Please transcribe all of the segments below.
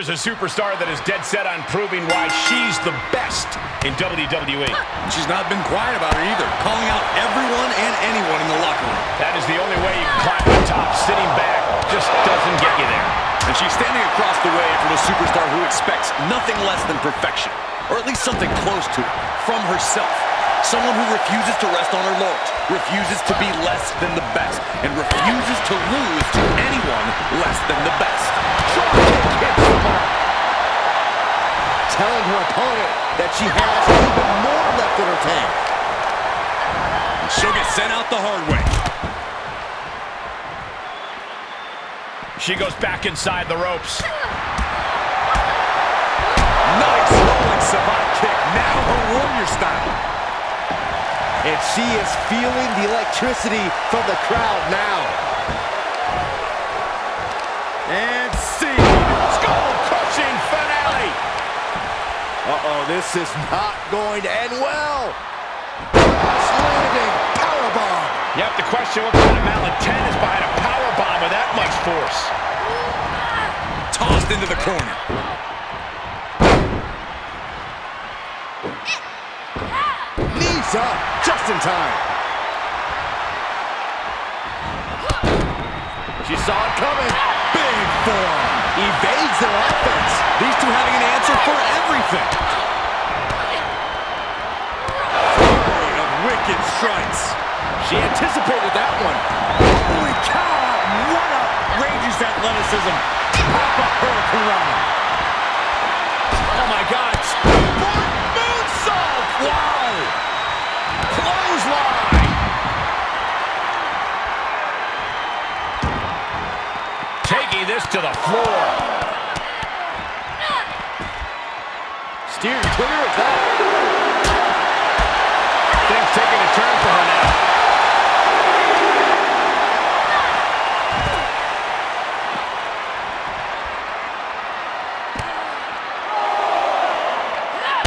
Here's a superstar that is dead set on proving why she's the best in WWE. She's not been quiet about it either, calling out everyone and anyone in the locker room. That is the only way you can climb the top. Sitting back just doesn't get you there. And she's standing across the way from a superstar who expects nothing less than perfection, or at least something close to it, from herself. Someone who refuses to rest on her laurels, refuses to be less than the best, and refuses to lose to anyone less than the best. Telling her opponent that she has even more left in her tank. And she'll get sent out the hard way. She goes back inside the ropes. Nice rolling savate kick, now her warrior style. And she is feeling the electricity from the crowd now. And see, skull-crushing finale. Uh-oh, this is not going to end well. Crash landing, powerbomb. You have to question what kind of malcontent is behind a powerbomb with that much force. Tossed into the corner. Knees up, just in time. She saw it coming. Big form. Evades their offense. These two having an answer for everything. Flurry of wicked strikes. She anticipated that one. Holy cow! What outrageous athleticism. Pop-up hurricane. Oh my God. Springboard moonsault. Wow. Clothesline. Taking this to the floor. Steering clear of that. Things taking a turn for her now.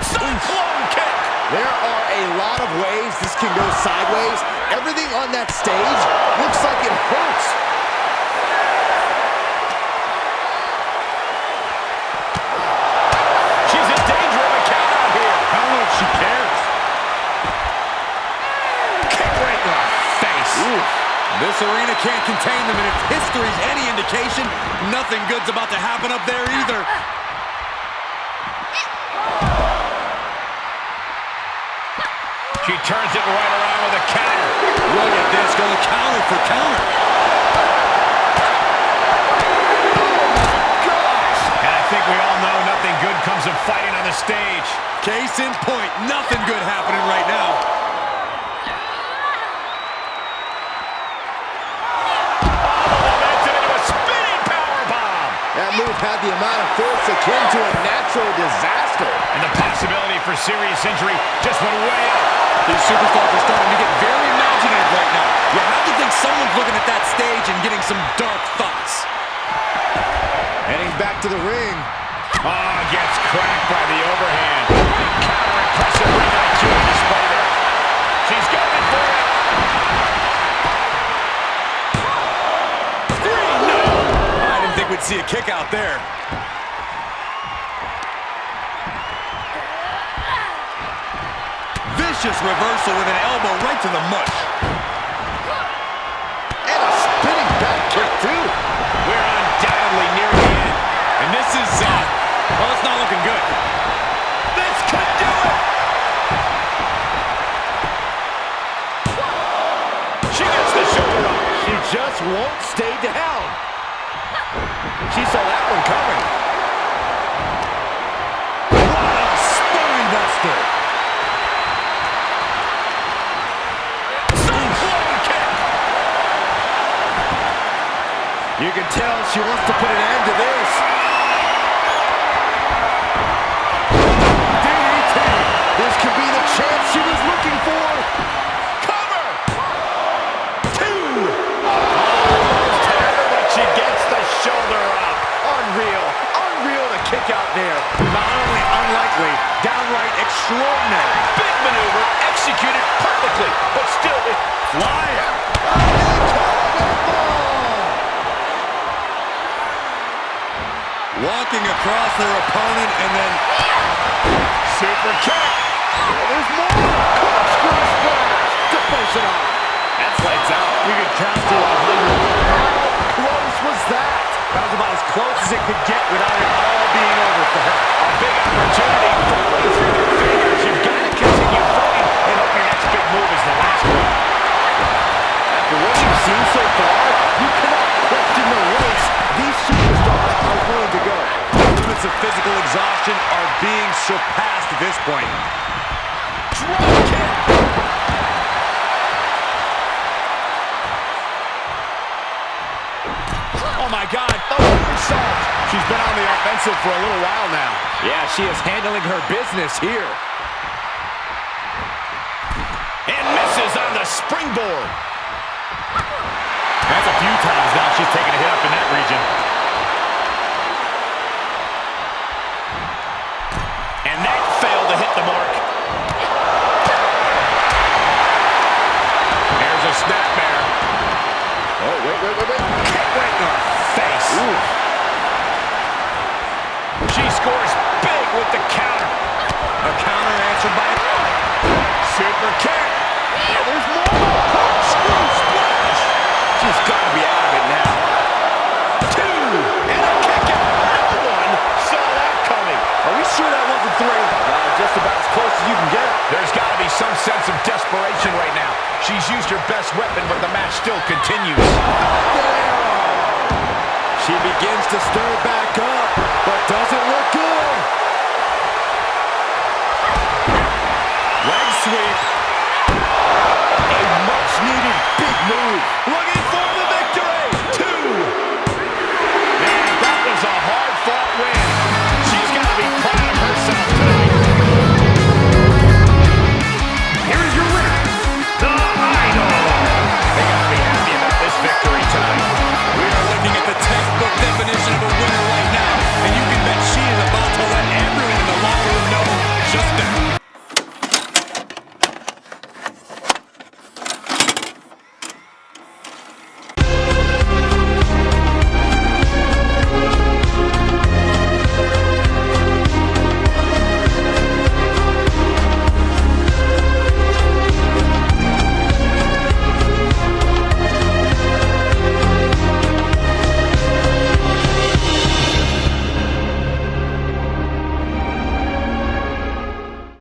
Cyclone kick. There are a lot of ways this can go sideways. Everything on that stage looks like it hurts. She's in danger of a count out here. I don't know if she cares. Kick right in the face. Ooh. This arena can't contain them, and if history's any indication, nothing good's about to happen up there either. She turns it right around with a counter. Look at this, going counter for counter. And I think we all know nothing good comes of fighting on the stage. Case in point, nothing good happening right now. Momentum into a spinning powerbomb. That move had the amount of force akin to a natural disaster. And the possibility for serious injury just went way up. These superstars are starting to get very imaginative right now. You have to think someone's looking at that stage and getting some dark thoughts. Heading back to the ring. Gets cracked by the overhand. Counter, impressive ring IQ on display there. She's going for it. 3, no. I didn't think we'd see a kick out there. Vicious reversal with an elbow right to the mush. And a spinning back kick, too. We're undoubtedly near the end. And this is, well, it's not looking good. This could do it. She gets the shoulder up. She just won't stay down. She saw that one coming. What a spine buster. You can tell she wants to put an end to this. DDT. This could be the chance she was looking for. Cover. 2. Almost had her, but she gets the shoulder up. Unreal. Unreal to kick out there. Not only unlikely, downright extraordinary. Big maneuver, executed perfectly, but still Flying. Walking across their opponent and then... Super kick. There's more. Corkscrew splash to finish it off. That's lights out. You can count to 100. How close was that? That was about as close as it could get without it all being over for her. A big opportunity falling through their fingers. You've got to continue fighting and hope your next big move is the last one. After what you've seen so far, you cannot question the lengths these superstars are willing to go. The limits of physical exhaustion are being surpassed at this point. Drop kick. Oh my God. Oh, insult. She's been on the offensive for a little while now. Yeah, she is handling her business here. And misses on the springboard. That's a few times now she's taken a hit up in that region. And that failed to hit the mark. There's a snapmare. Oh, wait. Kick right in her face. Ooh. She scores big with the counter. A counter answered by... Super kick. There's more. Corkscrew splash. She's got to be out of it now. 2. And a kick out. No one saw that coming. Are we sure that wasn't 3? Just about as close as you can get. There's got to be some sense of desperation right now. She's used her best weapon, but the match still continues. She begins to stir back up, but doesn't look good. Leg sweep. A much-needed big move. Looking for the victory. 2. Man, that was a hard-fought win. She's got to be proud of herself tonight. Here is your winner, the Idol. They got to be happy about this victory tonight. We are looking at the textbook definition of a winner right now, and you can bet she is about to let everyone in the locker room know just